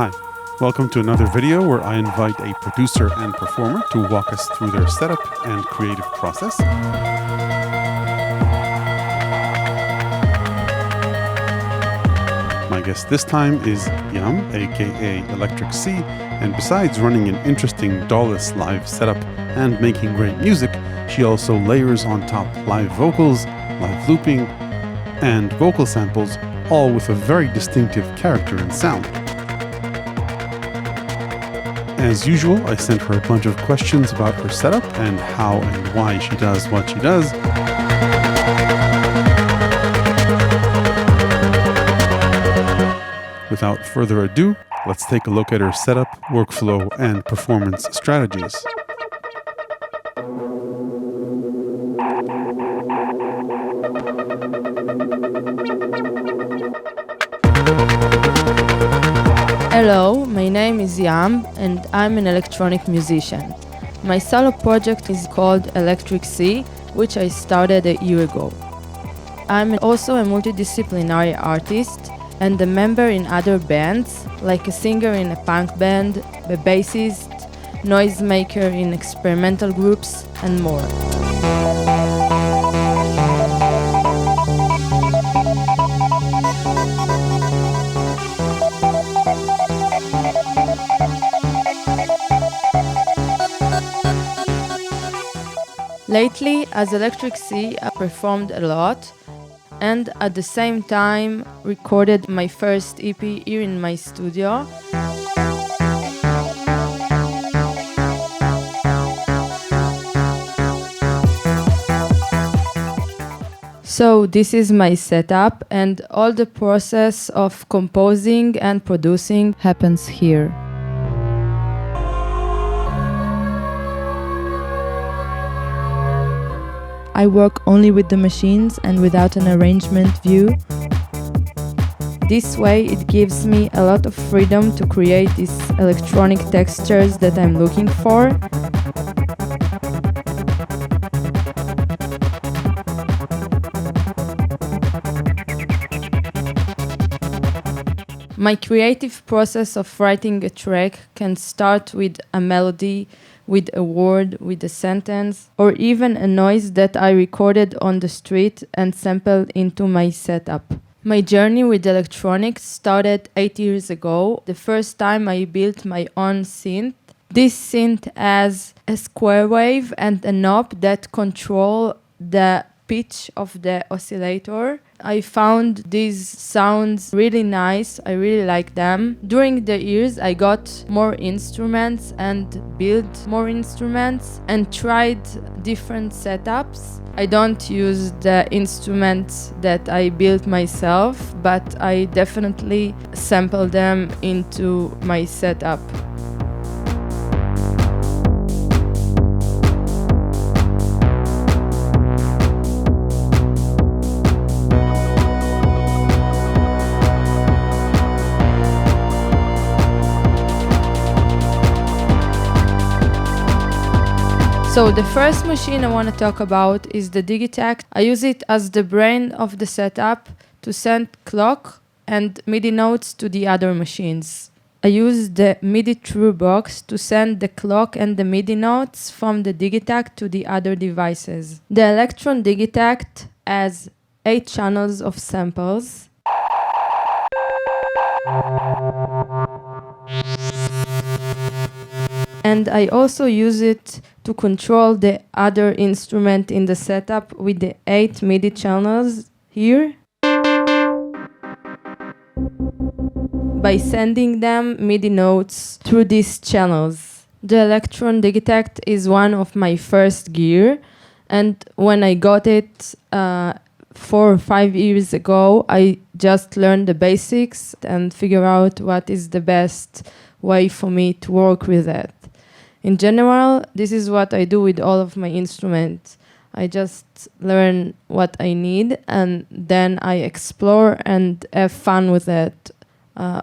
Hi, welcome to another video where I invite a producer and performer to walk us through their setup and creative process. My guest this time is Yam, aka Electric C, and besides running an interesting DAWless live setup and making great music, she also layers on top live vocals, live looping, and vocal samples, all with a very distinctive character and sound. As usual, I sent her a bunch of questions about her setup and how and why she does what she does. Without further ado, let's take a look at her setup, workflow, and performance strategies. Hello, my name is Yam and I'm an electronic musician. My solo project is called Electric C, which I started a year ago. I'm also a multidisciplinary artist and a member in other bands, like a singer in a punk band, a bassist, noisemaker in experimental groups, and more. Lately, as Electric C, I performed a lot and at the same time recorded my first EP here in my studio. So this is my setup and all the process of composing and producing happens here. I work only with the machines and without an arrangement view. This way it gives me a lot of freedom to create these electronic textures that I'm looking for. My creative process of writing a track can start with a melody, with a word, with a sentence, or even a noise that I recorded on the street and sampled into my setup. My journey with electronics started 8 years ago, the first time I built my own synth. This synth has a square wave and a knob that control the pitch of the oscillator. I found these sounds really nice. I really like them. During the years, I got more instruments and built more instruments and tried different setups. I don't use the instruments that I built myself, but I definitely sample them into my setup. So the first machine I want to talk about is the Digitakt. I use it as the brain of the setup to send clock and MIDI notes to the other machines. I use the Minitaur box to send the clock and the MIDI notes from the Digitakt to the other devices. The Electron Digitakt has 8 channels of samples. And I also use it to control the other instrument in the setup with the 8 MIDI channels here by sending them MIDI notes through these channels. The Electron Digitakt is one of my first gear, and when I got it 4 or 5 years ago, I just learned the basics and figure out what is the best way for me to work with it. In general, this is what I do with all of my instruments. I just learn what I need and then I explore and have fun with it.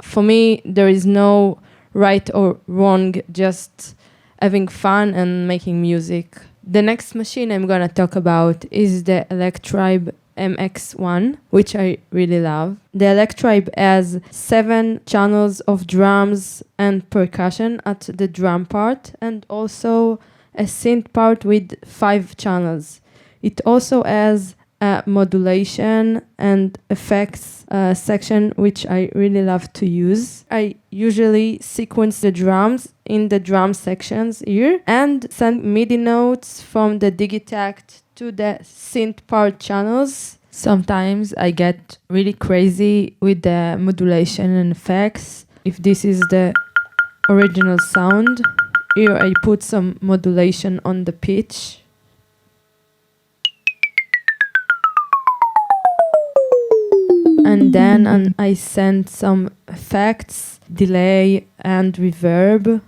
For me, there is no right or wrong, just having fun and making music. The next machine I'm gonna talk about is the Electribe MX1, which I really love. The Electribe has 7 channels of drums and percussion at the drum part, and also a synth part with 5 channels. It also has a modulation and effects section, which I really love to use. I usually sequence the drums in the drum sections here and send MIDI notes from the Digitakt to the synth part channels. Sometimes I get really crazy with the modulation and effects. If this is the original sound, here I put some modulation on the pitch. And then I send some effects, delay and reverb.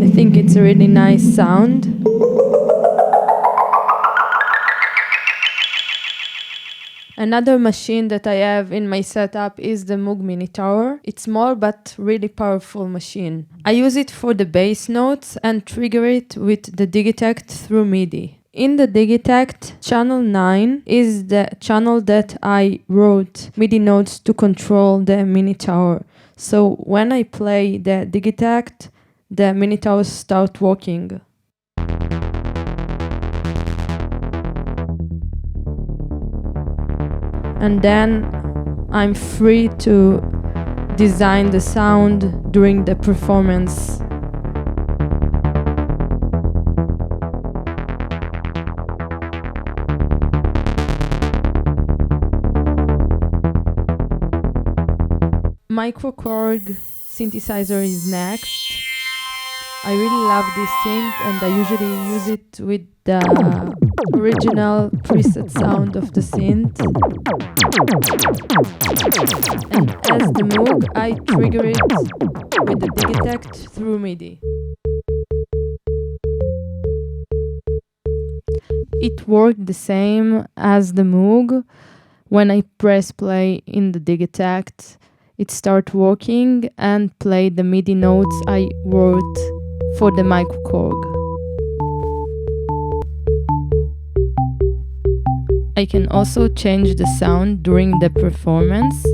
I think it's a really nice sound. Another machine that I have in my setup is the Moog Minitaur. It's small but really powerful machine. I use it for the bass notes and trigger it with the Digitakt through MIDI. In the Digitakt, channel 9 is the channel that I wrote MIDI notes to control the Minitaur. So when I play the Digitakt, the Minitaur start working. And then I'm free to design the sound during the performance. MicroKORG synthesizer is next. I really love this synth and I usually use it with the original preset sound of the synth. And as the Moog, I trigger it with the Digitakt through MIDI. It worked the same as the Moog. When I press play in the Digitakt, it starts working and play the MIDI notes I wrote for the MicroKORG. I can also change the sound during the performance.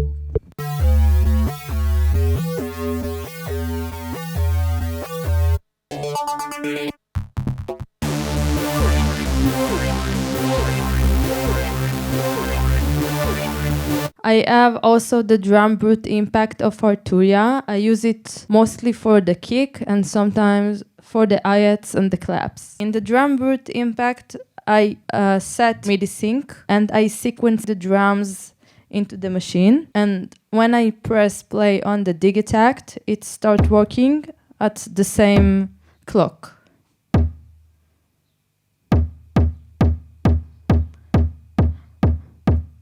I have also the Drumbrute Impact of Arturia. I use it mostly for the kick and sometimes for the hi-hats and the claps. In the Drumbrute Impact, I set MIDI sync and I sequence the drums into the machine. And when I press play on the Digitakt, it starts working at the same clock.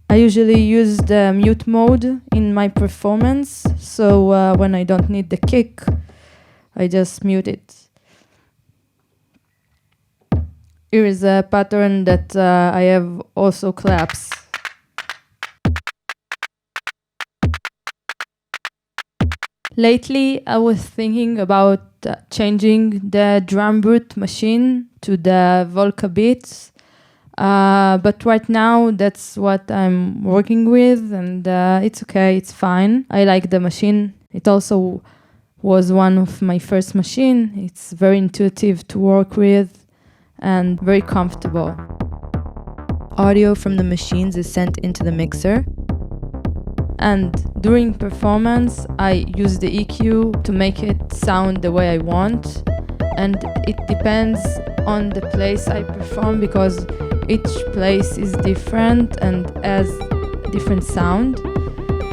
I usually use the mute mode in my performance, so when I don't need the kick, I just mute it. Here is a pattern that I have also claps. Lately, I was thinking about changing the Drumbrute machine to the Volca beats. But right now, that's what I'm working with, and it's okay, it's fine. I like the machine. It also was one of my first machine. It's very intuitive to work with and very comfortable. Audio from the machines is sent into the mixer. And during performance, I use the EQ to make it sound the way I want. And it depends on the place I perform because each place is different and has different sound.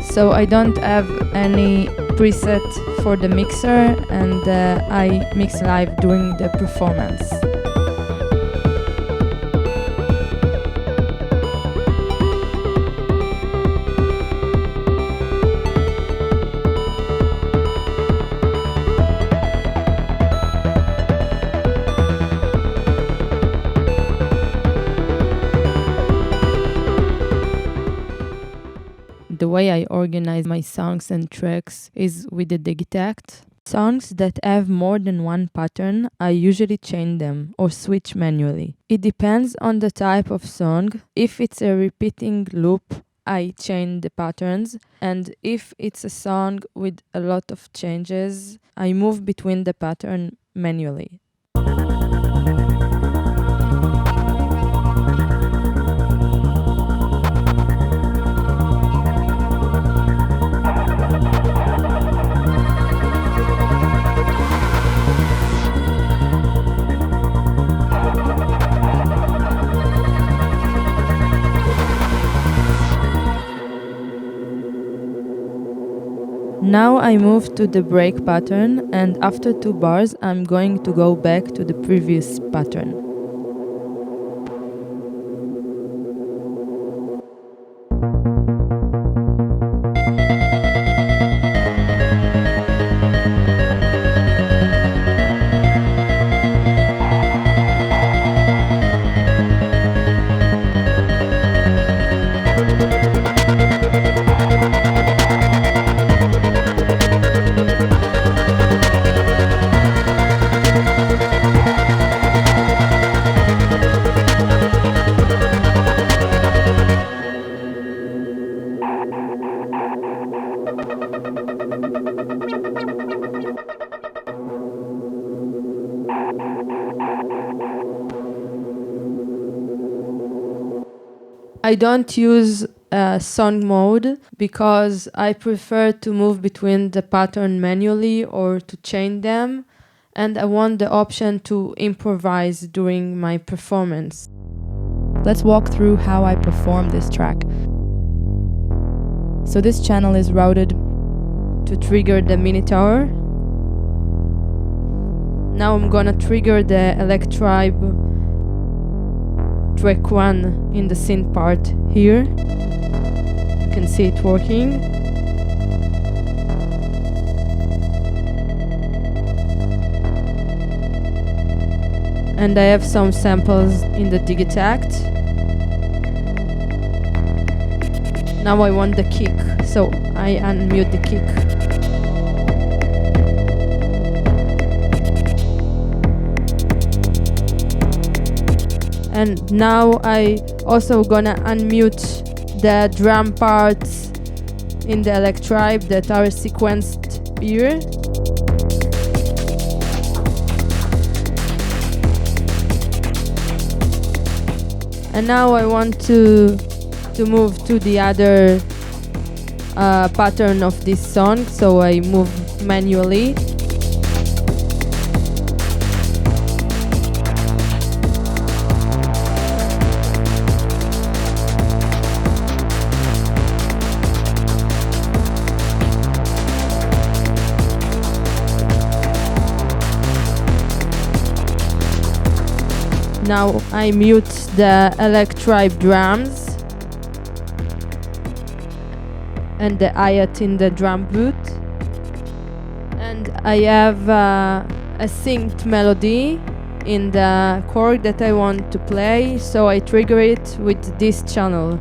So I don't have any preset for the mixer and I mix live during the performance. The way I organize my songs and tracks is with the Digitakt. Songs that have more than one pattern, I usually chain them or switch manually. It depends on the type of song. If it's a repeating loop, I chain the patterns, and if it's a song with a lot of changes, I move between the pattern manually. Now I move to the break pattern, and after 2 bars I'm going to go back to the previous pattern. I don't use song mode because I prefer to move between the pattern manually or to chain them, and I want the option to improvise during my performance. Let's walk through how I perform this track. So this channel is routed To trigger the Minitaur. Now I'm gonna trigger the Electribe track 1 in the synth part here. You can see it working. And I have some samples in the Digitakt. Now I want the kick, so I unmute the kick. And now I also gonna unmute the drum parts in the Electribe that are sequenced here. And now I want to move to the other pattern of this song, so I move manually. Now I mute the Electribe drums and the hi-hat in the Drumbrute, and I have a synced melody in the chord that I want to play, so I trigger it with this channel.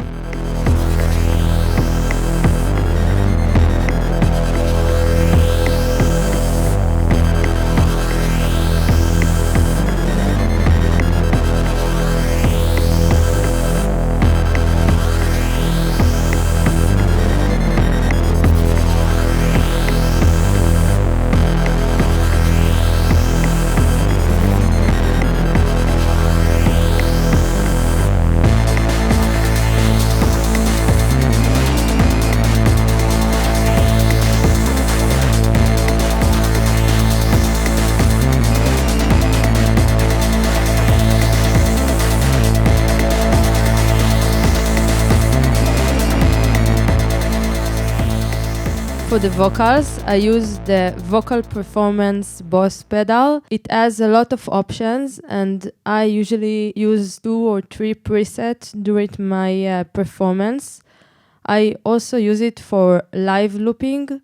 For the vocals, I use the Vocal Performance Boss pedal. It has a lot of options, and I usually use 2 or 3 presets during my performance. I also use it for live looping.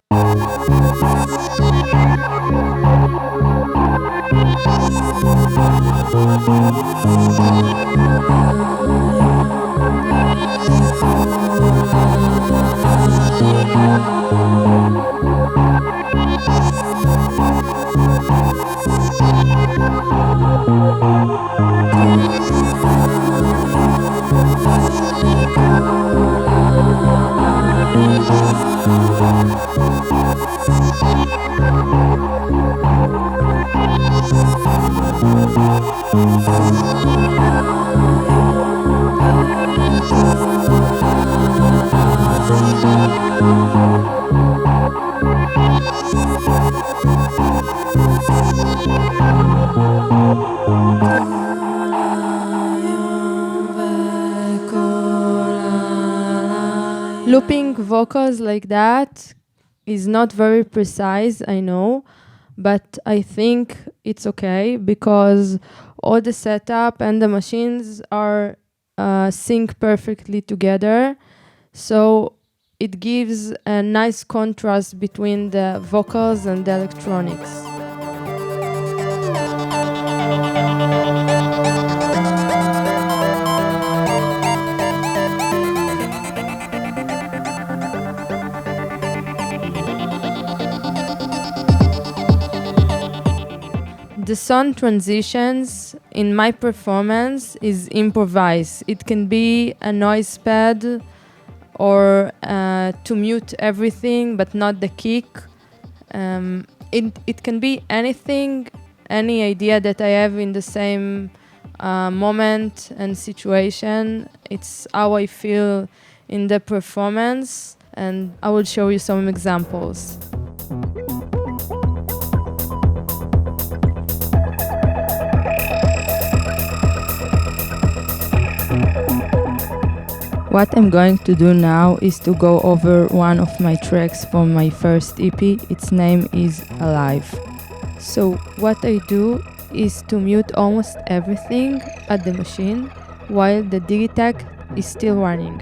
Looping vocals like that is not very precise, I know, but I think it's okay because all the setup and the machines are sync perfectly together. So it gives a nice contrast between the vocals and the electronics. The sound transitions in my performance is improvised. It can be a noise pad or to mute everything but not the kick. It can be anything, any idea that I have in the same moment and situation. It's how I feel in the performance, and I will show you some examples. What I'm going to do now is to go over one of my tracks from my first EP. Its name is Alive. So what I do is to mute almost everything at the machine while the Digitakt is still running.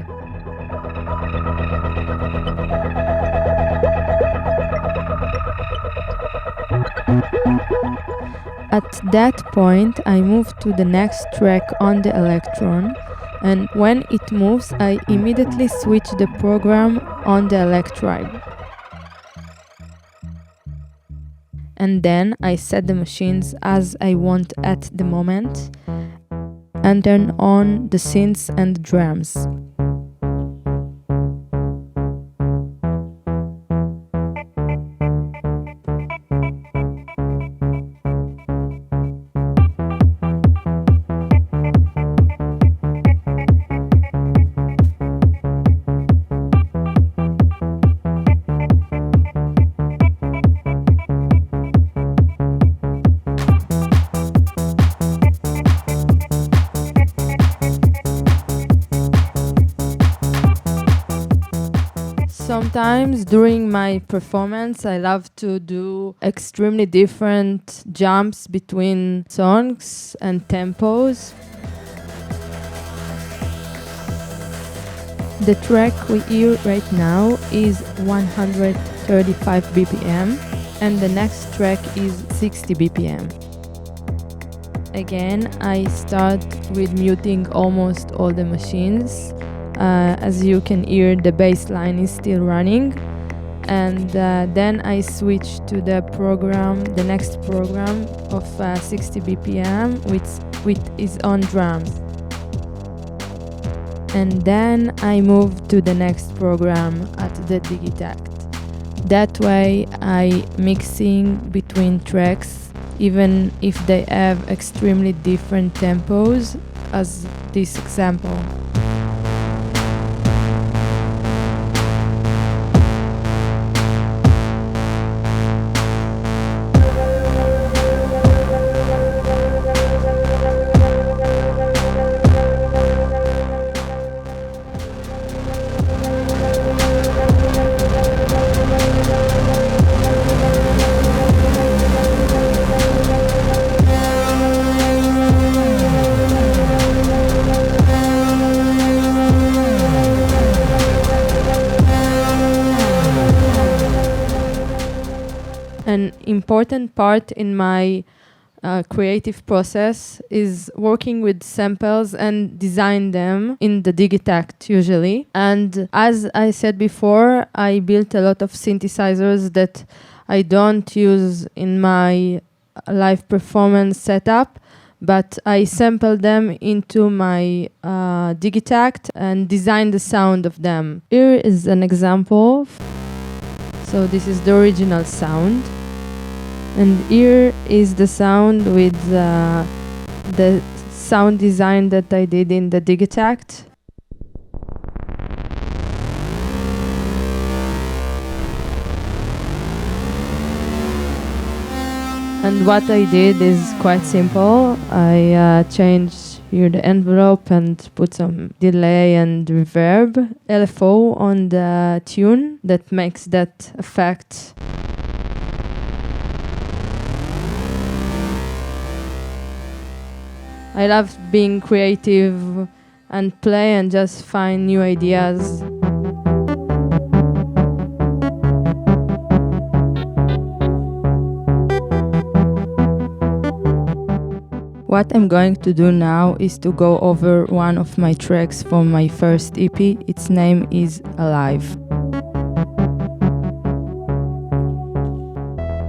At that point, I move to the next track on the Electron, and when it moves, I immediately switch the program on the Electribe. And then I set the machines as I want at the moment and turn on the synths and drums. Sometimes during my performance, I love to do extremely different jumps between songs and tempos. The track we hear right now is 135 BPM and the next track is 60 BPM. Again, I start with muting almost all the machines. As you can hear, the bass line is still running, and then I switch to the program, the next program of 60 BPM, which is on drums. And then I move to the next program at the Digitakt. That way I mixing between tracks, even if they have extremely different tempos, as this example. An important part in my creative process is working with samples and design them in the Digitakt usually. And as I said before, I built a lot of synthesizers that I don't use in my live performance setup, but I sampled them into my Digitakt and designed the sound of them. Here is an example. So this is the original sound. And here is the sound with the sound design that I did in the Digitakt. And what I did is quite simple. I changed here the envelope and put some delay and reverb, LFO on the tune that makes that effect. I love being creative and play and just find new ideas. What I'm going to do now is to go over one of my tracks from my first EP. Its name is Alive.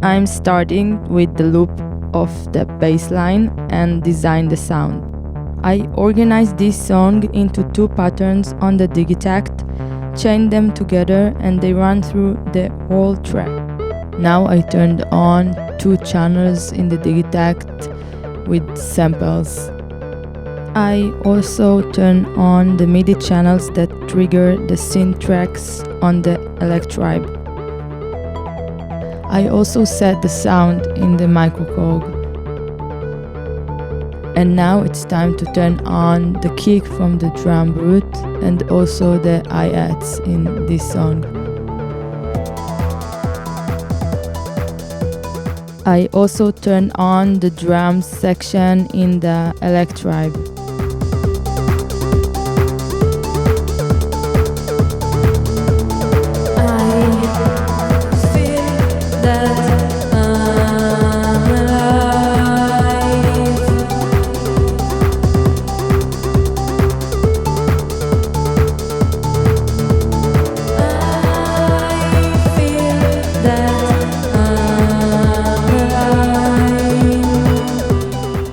I'm starting with the loop of the bass line and design the sound. I organized this song into 2 patterns on the Digitakt, chained them together, and they run through the whole track. Now I turned on 2 channels in the Digitakt with samples. I also turn on the MIDI channels that trigger the synth tracks on the Electribe. I also set the sound in the MicroKORG. And now it's time to turn on the kick from the Drumbrute and also the hi-hats in this song. I also turn on the drums section in the Electribe.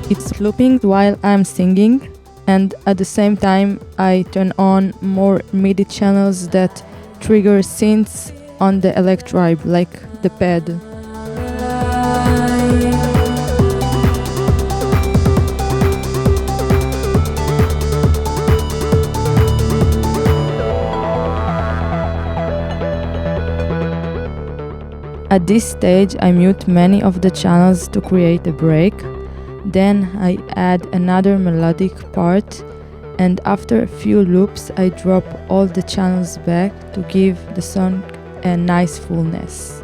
It's looping while I'm singing, and at the same time I turn on more MIDI channels that trigger synths on the Electribe, like the pad. At this stage I mute many of the channels to create a break. Then I add another melodic part, and after a few loops I drop all the channels back to give the song a nice fullness.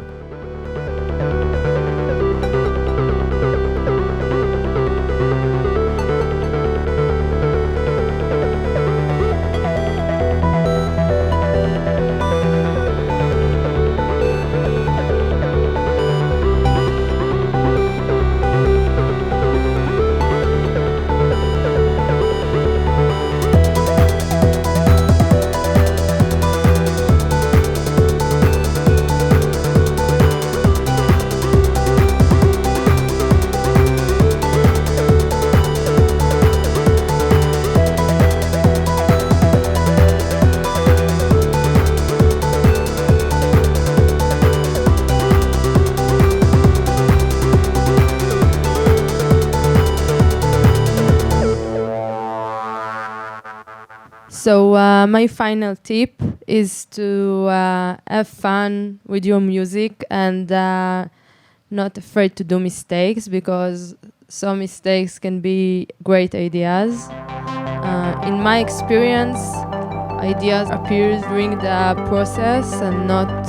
So my final tip is to have fun with your music and not afraid to do mistakes, because some mistakes can be great ideas. In my experience, ideas appear during the process and not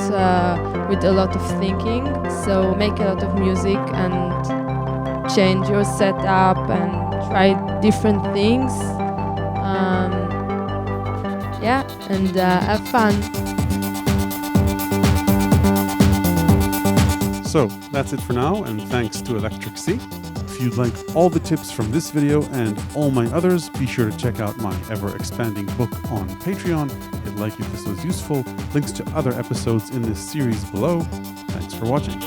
with a lot of thinking. So make a lot of music and change your setup and try different things. And have fun. So that's it for now, and thanks to Electric C. If you'd like all the tips from this video and all my others, be sure to check out my ever-expanding book on Patreon. Hit like if this was useful. Links to other episodes in this series below. Thanks for watching.